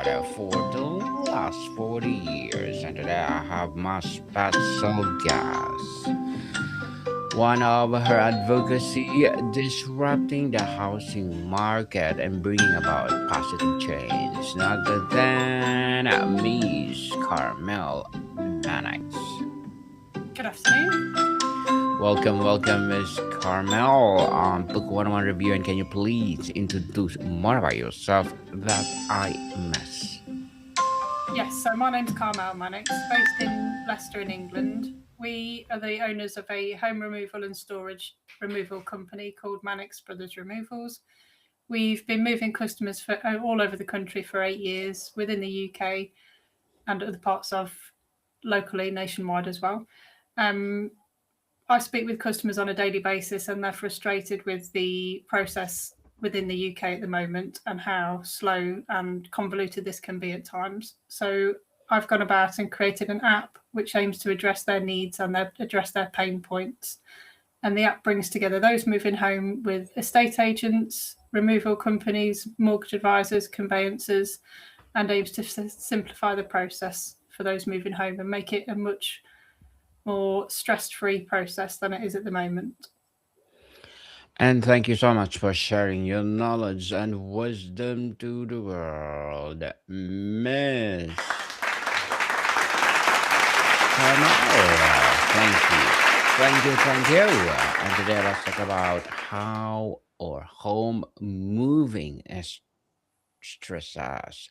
for the last 40 years, and today I have my special guest. One of her advocacy disrupting the housing market and bringing about positive change, none other than Miss Carmel Mannix. Good afternoon. Welcome, Miss Carmel. Book 101 review, and can you please introduce more about yourself that I miss? Yes, so my name's Carmel Mannix, based in Leicester in England. We are the owners of a home removal and storage removal company called Mannix Brothers Removals. We've been moving customers for all over the country for 8 years within the UK and other parts of locally, nationwide as well. I speak with customers on a daily basis and they're frustrated with the process within the UK at the moment and how slow and convoluted this can be at times. So I've gone about and created an app which aims to address their needs and address their pain points. And the app brings together those moving home with estate agents, removal companies, mortgage advisors, conveyancers, and aims to simplify the process for those moving home and make it a much more stress-free process than it is at the moment. And thank you so much for sharing your knowledge and wisdom to the world, Miss Carmel. Thank you. Thank you. And today let's talk about how our home moving is stress us.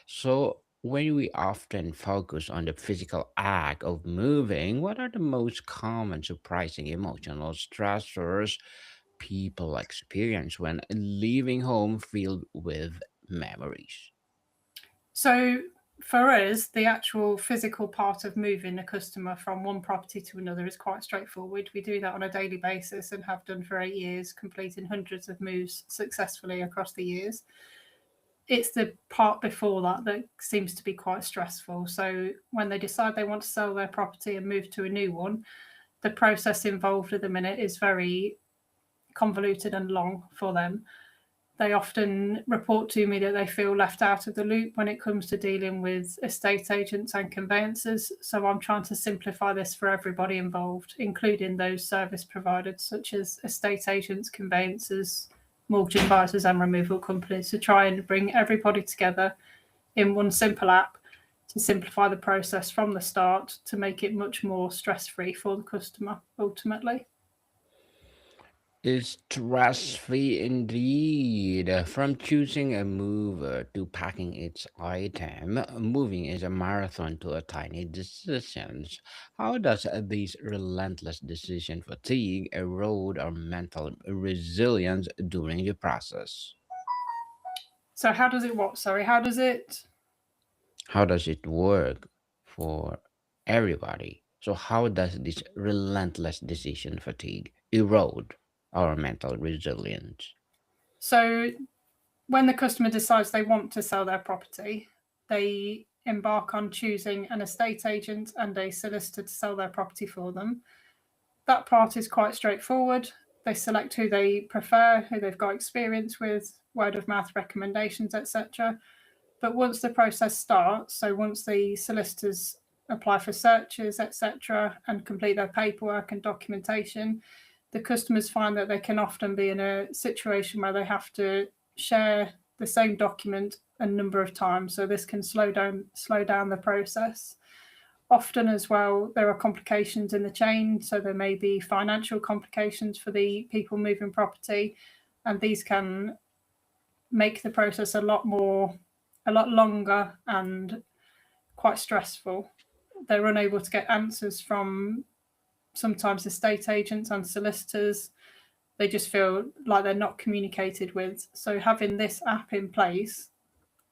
So, when we often focus on the physical act of moving, what are the most common surprising emotional stressors people experience when leaving home filled with memories? So for us, the actual physical part of moving a customer from one property to another is quite straightforward. We do that on a daily basis and have done for 8 years, completing hundreds of moves successfully across the years. It's the part before that that seems to be quite stressful. So when they decide they want to sell their property and move to a new one, the process involved at the minute is very convoluted and long for them. They often report to me that they feel left out of the loop when it comes to dealing with estate agents and conveyancers. So I'm trying to simplify this for everybody involved, including those service providers such as estate agents, conveyancers, mortgage advisors, and removal companies to try and bring everybody together in one simple app to simplify the process from the start to make it much more stress free for the customer ultimately. It's stress-free indeed. From choosing a mover to packing its item, moving is a marathon to a tiny decisions. How does this relentless decision fatigue erode our mental resilience during the process? So, how does it what? Sorry, how does it? How does it work for everybody? So, how does this relentless decision fatigue erode our mental resilience? So, when the customer decides they want to sell their property, they embark on choosing an estate agent and a solicitor to sell their property for them. That part is quite straightforward. They select who they prefer, who they've got experience with, word of mouth recommendations, etc. But once the process starts, so once the solicitors apply for searches, etc., and complete their paperwork and documentation, the customers find that they can often be in a situation where they have to share the same document a number of times. So this can slow down the process. Often as well, there are complications in the chain. So there may be financial complications for the people moving property, and these can make the process a lot longer and quite stressful. They're unable to get answers from sometimes estate agents and solicitors. They just feel like they're not communicated with. So having this app in place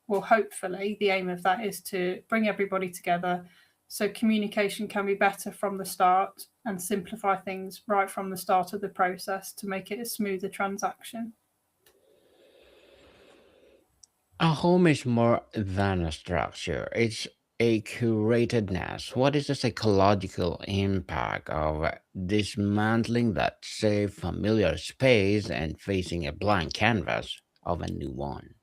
will hopefully, the aim of that is to bring everybody together so communication can be better from the start and simplify things right from the start of the process to make it a smoother transaction. A home is more than a structure. It's a curated nest. What is the psychological impact of dismantling that safe, familiar space and facing a blank canvas of a new one?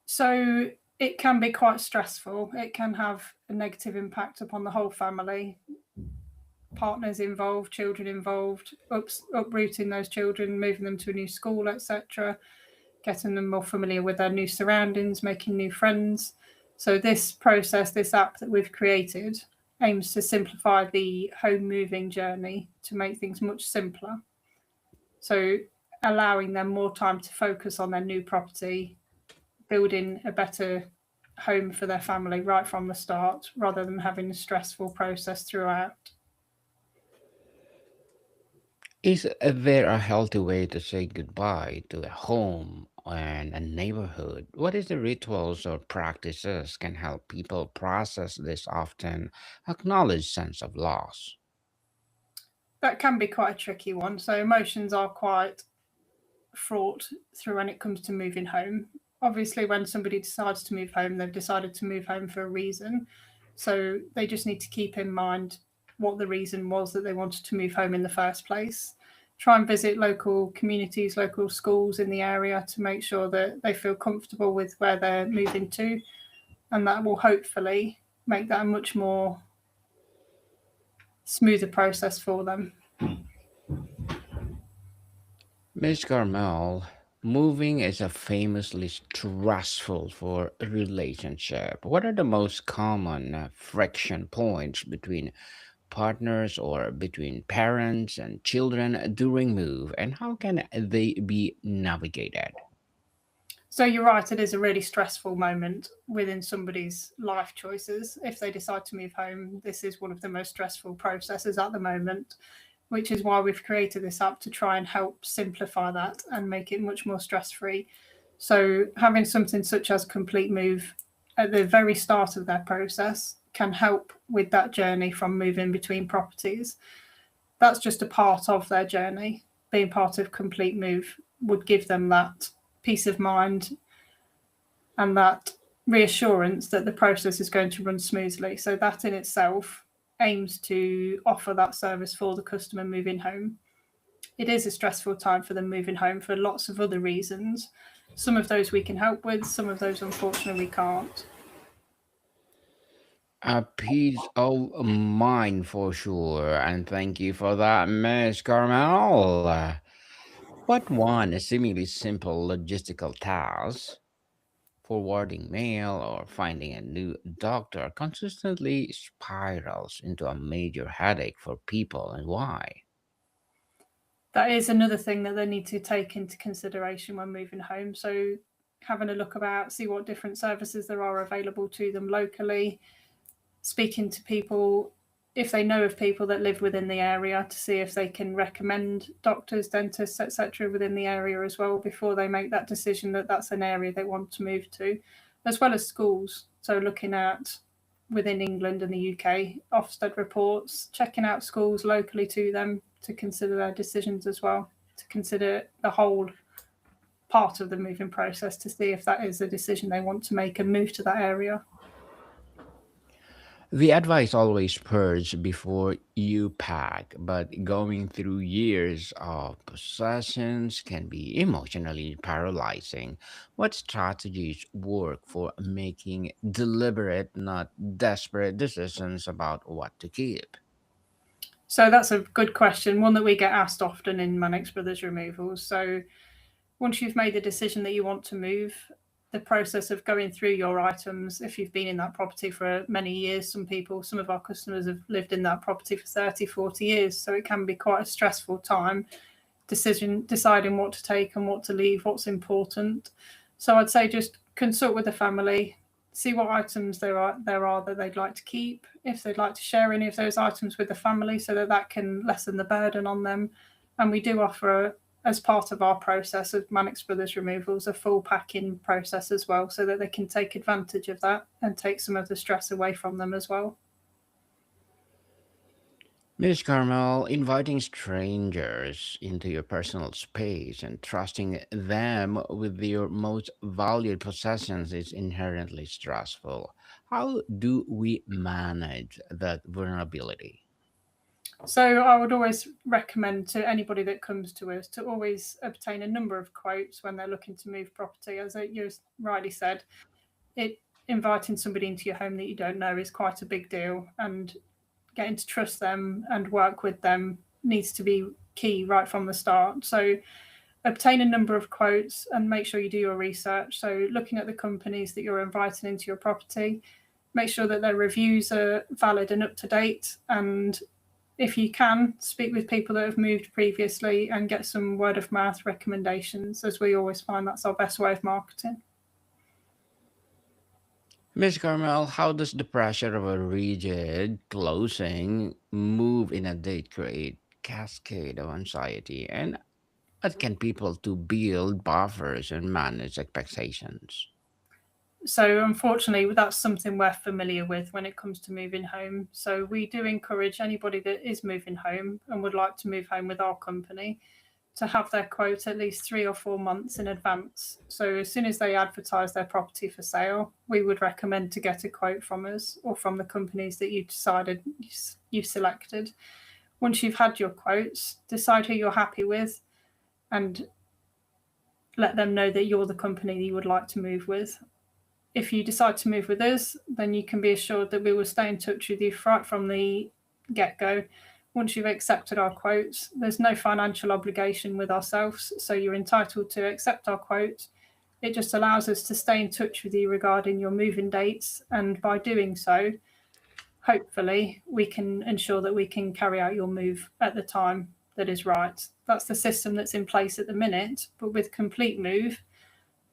So It can be quite stressful. It can have a negative impact upon the whole family, partners involved, children involved, uprooting those children, moving them to a new school, etc., getting them more familiar with their new surroundings, making new friends. So this process, this app that we've created, aims to simplify the home moving journey to make things much simpler. So allowing them more time to focus on their new property, building a better home for their family right from the start, rather than having a stressful process throughout. Is there a healthy way to say goodbye to a home and a neighborhood? What is the rituals or practices can help people process this often acknowledged sense of loss? That can be quite a tricky one. So emotions are quite fraught through when it comes to moving home. Obviously, when somebody decides to move home, they've decided to move home for a reason. So they just need to keep in mind what the reason was that they wanted to move home in the first place. Try and visit local communities, local schools in the area to make sure that they feel comfortable with where they're moving to. And that will hopefully make that a much more smoother process for them. Miss Carmel, moving is a famously stressful for a relationship. What are the most common friction points between partners or between parents and children during move, and how can they be navigated? So you're right, it is a really stressful moment within somebody's life choices. If they decide to move home, this is one of the most stressful processes at the moment, which is why we've created this app to try and help simplify that and make it much more stress free. So having something such as complete move at the very start of their process can help with that journey from moving between properties. That's just a part of their journey. Being part of complete move would give them that peace of mind and that reassurance that the process is going to run smoothly. So that in itself aims to offer that service for the customer moving home. It is a stressful time for them moving home for lots of other reasons. Some of those we can help with, some of those unfortunately we can't. A peace of mind for sure, and thank you for that, Miss Carmel. What one seemingly simple logistical task, forwarding mail or finding a new doctor, consistently spirals into a major headache for people, and why? That is another thing that they need to take into consideration when moving home. So having a look about, see what different services there are available to them locally, speaking to people if they know of people that live within the area to see if they can recommend doctors, dentists, etc. within the area as well before they make that decision that that's an area they want to move to, as well as schools. So looking at within England and the UK, Ofsted reports, checking out schools locally to them to consider their decisions as well, to consider the whole part of the moving process to see if that is a decision they want to make and move to that area. The advice always purge before you pack, but going through years of possessions can be emotionally paralyzing. What strategies work for making deliberate, not desperate decisions about what to keep? So that's a good question, one that we get asked often in Mannix Brothers removals. So once you've made the decision that you want to move, the process of going through your items, if you've been in that property for many years, some of our customers have lived in that property for 30, 40 years. So it can be quite a stressful time deciding what to take and what to leave, what's important. So I'd say just consult with the family, see what items there are that they'd like to keep, if they'd like to share any of those items with the family so that that can lessen the burden on them. And we do offer, as part of our process of Mannix Brothers removals, a full packing process as well, so that they can take advantage of that and take some of the stress away from them as well. Miss Carmel, inviting strangers into your personal space and trusting them with your most valued possessions is inherently stressful. How do we manage that vulnerability? So I would always recommend to anybody that comes to us to always obtain a number of quotes when they're looking to move property. As you rightly said, it inviting somebody into your home that you don't know is quite a big deal, and getting to trust them and work with them needs to be key right from the start. So obtain a number of quotes and make sure you do your research. So looking at the companies that you're inviting into your property, make sure that their reviews are valid and up to date, and if you can, speak with people that have moved previously and get some word of mouth recommendations, as we always find that's our best way of marketing. Miss Carmel, how does the pressure of a rigid closing move in a date create cascade of anxiety? And what can people to build buffers and manage expectations? So, unfortunately, that's something we're familiar with when it comes to moving home. So, we do encourage anybody that is moving home and would like to move home with our company to have their quote at least 3 or 4 months in advance. So, as soon as they advertise their property for sale, we would recommend to get a quote from us or from the companies that you decided you've selected. Once you've had your quotes, decide who you're happy with and let them know that you're the company that you would like to move with. If you decide to move with us, then you can be assured that we will stay in touch with you right from the get go. Once you've accepted our quotes, there's no financial obligation with ourselves, so you're entitled to accept our quote. It just allows us to stay in touch with you regarding your moving dates, and by doing so, hopefully, we can ensure that we can carry out your move at the time that is right. That's the system that's in place at the minute, but with complete move,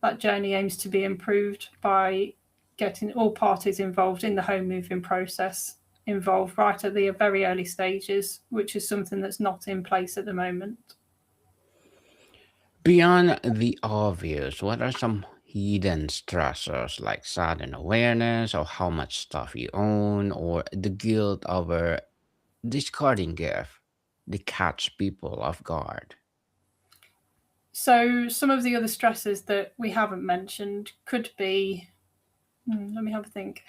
that journey aims to be improved by getting all parties involved in the home moving process involved right at the very early stages, which is something that's not in place at the moment. Beyond the obvious, what are some hidden stressors like sudden awareness of how much stuff you own or the guilt over discarding gift that catch people off guard? So, some of the other stresses that we haven't mentioned could be, let me have a think,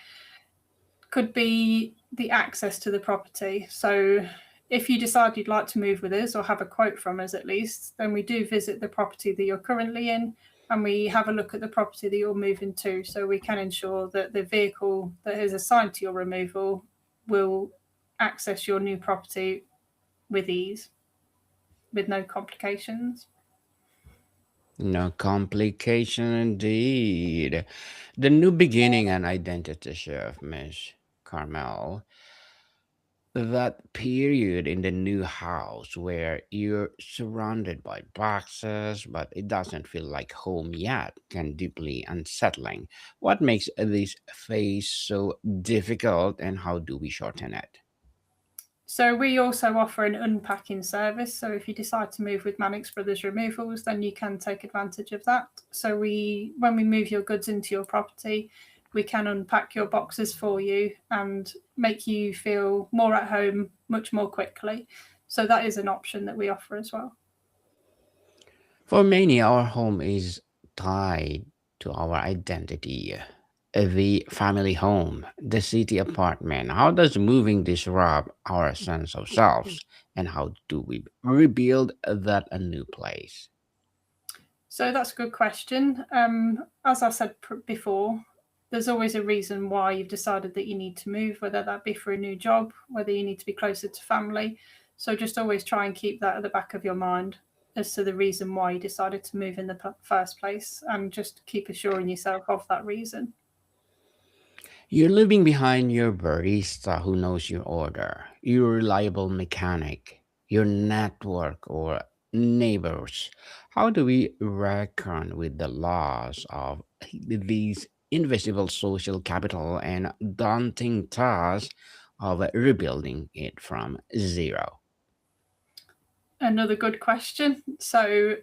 could be the access to the property. So, if you decide you'd like to move with us or have a quote from us at least, then we do visit the property that you're currently in and we have a look at the property that you're moving to, so we can ensure that the vehicle that is assigned to your removal will access your new property with ease, with no complications. No complication indeed. The new beginning and identity shift, Miss Carmel. That period in the new house where you're surrounded by boxes, but it doesn't feel like home yet, can deeply unsettling. What makes this phase so difficult, and how do we shorten it? So we also offer an unpacking service. So if you decide to move with Mannix Brothers Removals, then you can take advantage of that. So when we move your goods into your property, we can unpack your boxes for you and make you feel more at home much more quickly. So that is an option that we offer as well. For many, our home is tied to our identity. The family home, the city apartment. How does moving disrupt our sense of selves? And how do we rebuild that a new place? So that's a good question. As I said before, there's always a reason why you've decided that you need to move, whether that be for a new job, whether you need to be closer to family. So just always try and keep that at the back of your mind as to the reason why you decided to move in the first place, and just keep assuring yourself of that reason. You're leaving behind your barista who knows your order, your reliable mechanic, your network or neighbors. How do we reckon with the loss of these invisible social capital and daunting task of rebuilding it from zero? Another good question. So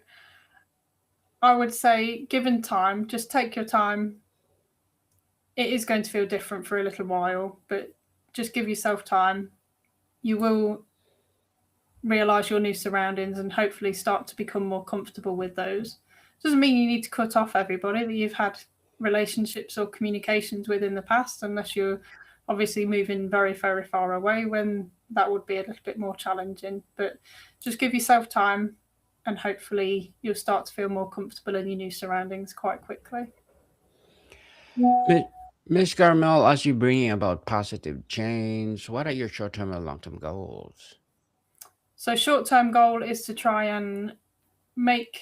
I would say, given time, just take your time. It is going to feel different for a little while, but just give yourself time. You will realize your new surroundings and hopefully start to become more comfortable with those. Doesn't mean you need to cut off everybody that you've had relationships or communications with in the past, unless you're obviously moving very, very far away, when that would be a little bit more challenging. But just give yourself time and hopefully you'll start to feel more comfortable in your new surroundings quite quickly. Miss Carmel, as you bringing about positive change, what are your short-term and long-term goals? So, short term goal is to try and make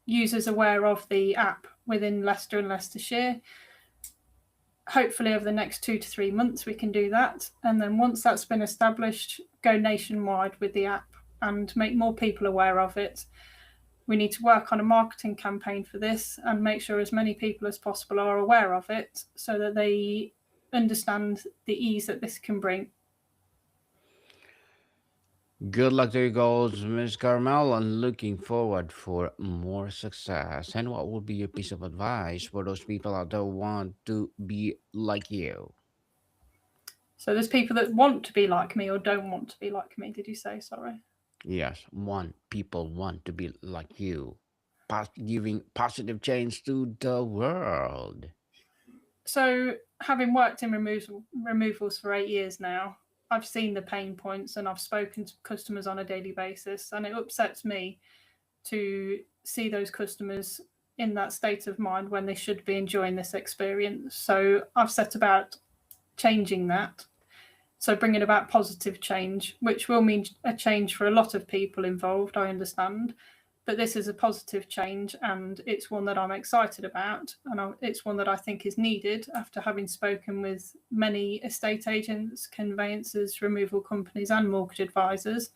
users aware of the app within Leicester and Leicestershire. Hopefully, over the next 2 to 3 months, we can do that. And then once that's been established, go nationwide with the app and make more people aware of it. We need to work on a marketing campaign for this and make sure as many people as possible are aware of it so that they understand the ease that this can bring. Good luck to your goals, Miss Carmel, and looking forward for more success. And what would be your piece of advice for those people out there who want to be like you? So there's people that want to be like me or don't want to be like me. Did you say? Sorry. Yes, people want to be like you, giving positive change to the world. So having worked in removals for 8 years now, I've seen the pain points and I've spoken to customers on a daily basis, and it upsets me to see those customers in that state of mind when they should be enjoying this experience. So I've set about changing that. So bringing about positive change, which will mean a change for a lot of people involved, I understand. But this is a positive change and it's one that I'm excited about. And it's one that I think is needed after having spoken with many estate agents, conveyancers, removal companies, and mortgage advisors.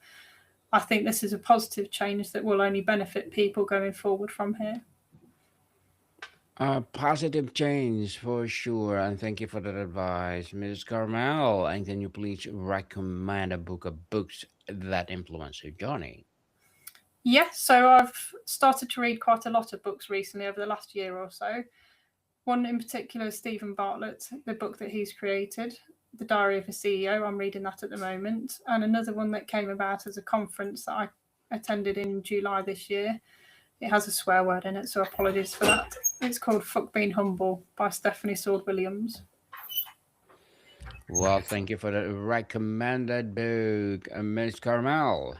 I think this is a positive change that will only benefit people going forward from here. Positive change for sure, and thank you for that advice, Miss Carmel. And can you please recommend a book of books that influence your journey? Yes, so I've started to read quite a lot of books recently over the last year or so. One in particular is Stephen Bartlett, the book that he's created, The Diary of a CEO. I'm reading that at the moment. And another one that came about as a conference that I attended in July this year. It has a swear word in it, so apologies for that. It's called Fuck Being Humble by Stephanie Sword Williams. Well, thank you for the recommended book, Miss Carmel.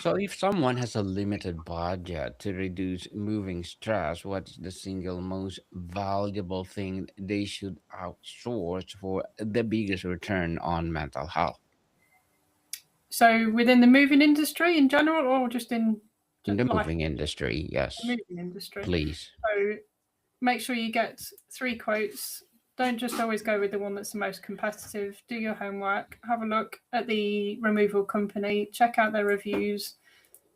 So, if someone has a limited budget to reduce moving stress, what's the single most valuable thing they should outsource for the biggest return on mental health? So within the moving industry in general, or just in In the life, moving industry, the yes, moving industry. please. So make sure you get 3 quotes. Don't just always go with the one that's the most competitive. Do your homework. Have a look at the removal company. Check out their reviews.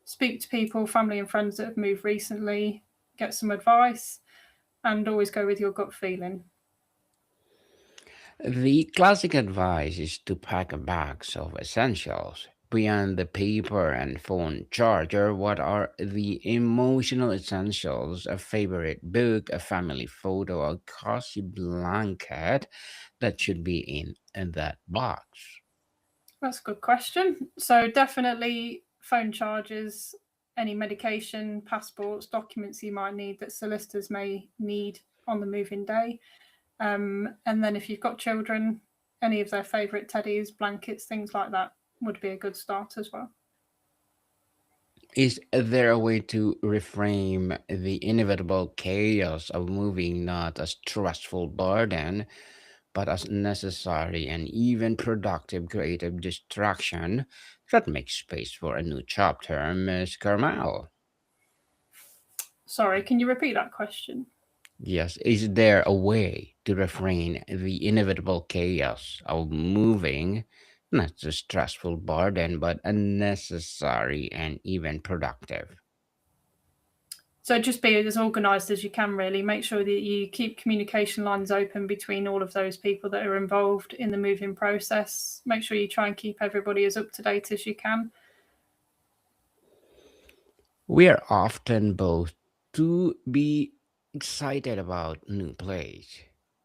Speak to people, family and friends that have moved recently. Get some advice, and always go with your gut feeling. The classic advice is to pack a box of essentials. Beyond the paper and phone charger, what are the emotional essentials? A favorite book, a family photo, a cozy blanket that should be in that box. That's a good question. So definitely phone charges, any medication, passports, documents you might need that solicitors may need on the moving day. And then if you've got children, any of their favourite teddies, blankets, things like that would be a good start as well. Is there a way to reframe the inevitable chaos of moving not as stressful burden, but as necessary and even productive creative distraction that makes space for a new chapter, Miss Carmel? Sorry, can you repeat that question? Yes, is there a way to refrain the inevitable chaos of moving, not a stressful burden, but a necessary and even productive? So just be as organised as you can, really. Make sure that you keep communication lines open between all of those people that are involved in the moving process. Make sure you try and keep everybody as up to date as you can. We are often both to be excited about new plays.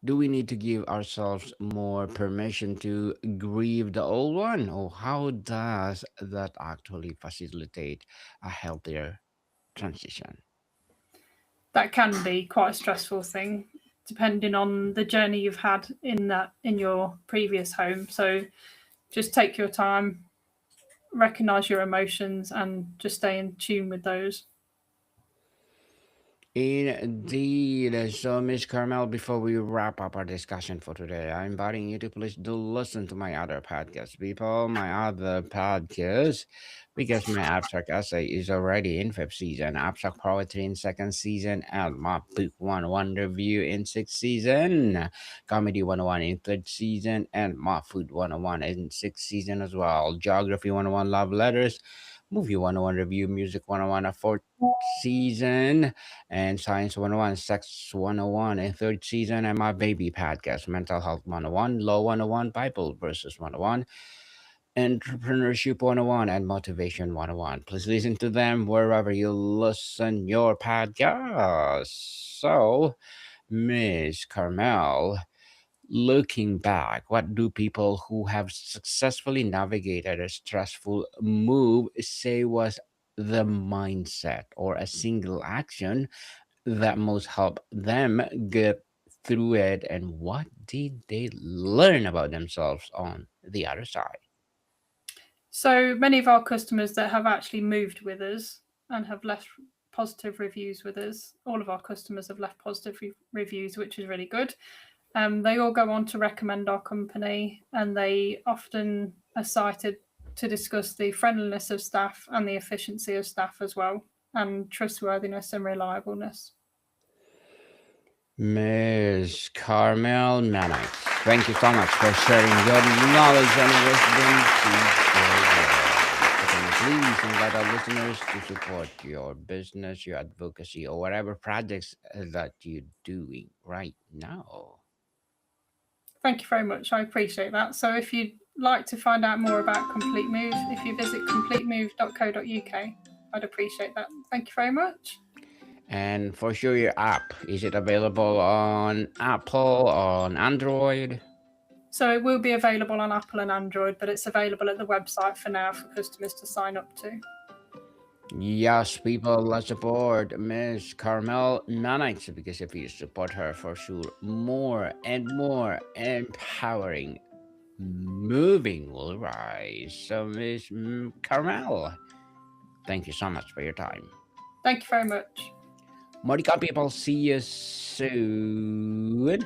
Do we need to give ourselves more permission to grieve the old one, or how does that actually facilitate a healthier transition? That can be quite a stressful thing, depending on the journey you've had in your previous home. So just take your time, recognize your emotions, and just stay in tune with those. Indeed. So, Miss Carmel, before we wrap up our discussion for today, I'm inviting you to please do listen to my other podcast, people. My other podcast, because my abstract essay is already in fifth season, abstract poetry in second season, and my book 101 review in sixth season, comedy 101 in third season, and my food 101 in sixth season as well. Geography 101 love letters, movie 101 review, music 101 a fourth season, and Science 101, Sex 101, and third season, and my baby podcast, Mental Health 101, Law 101, Bible Verses 101, Entrepreneurship 101, and Motivation 101. Please listen to them wherever you listen your podcast. So, Miss Carmel, looking back, what do people who have successfully navigated a stressful move say was the mindset or a single action that most help them get through it, and what did they learn about themselves on the other side? So many of our customers that have actually moved with us and have left positive reviews with us, all of our customers have left positive reviews, which is really good. They all go on to recommend our company, and they often are cited to discuss the friendliness of staff and the efficiency of staff as well, and trustworthiness and reliableness. Miss Carmel Mannix, thank you so much for sharing your knowledge and wisdom today. So can you please invite our listeners to support your business, your advocacy, or whatever projects that you're doing right now? Thank you very much. I appreciate that. So if you'd like to find out more about Complete Move, if you visit completemove.co.uk, I'd appreciate that. Thank you very much. And for sure, your app, is it available on Apple, on Android? So it will be available on Apple and Android, but it's available at the website for now for customers to sign up to. Yes, people, let's support Miss Carmel Mannix, because if you support her, for sure, more and more empowering moving will rise. So, Miss Carmel, thank you so much for your time. Thank you very much. Modica people, see you soon.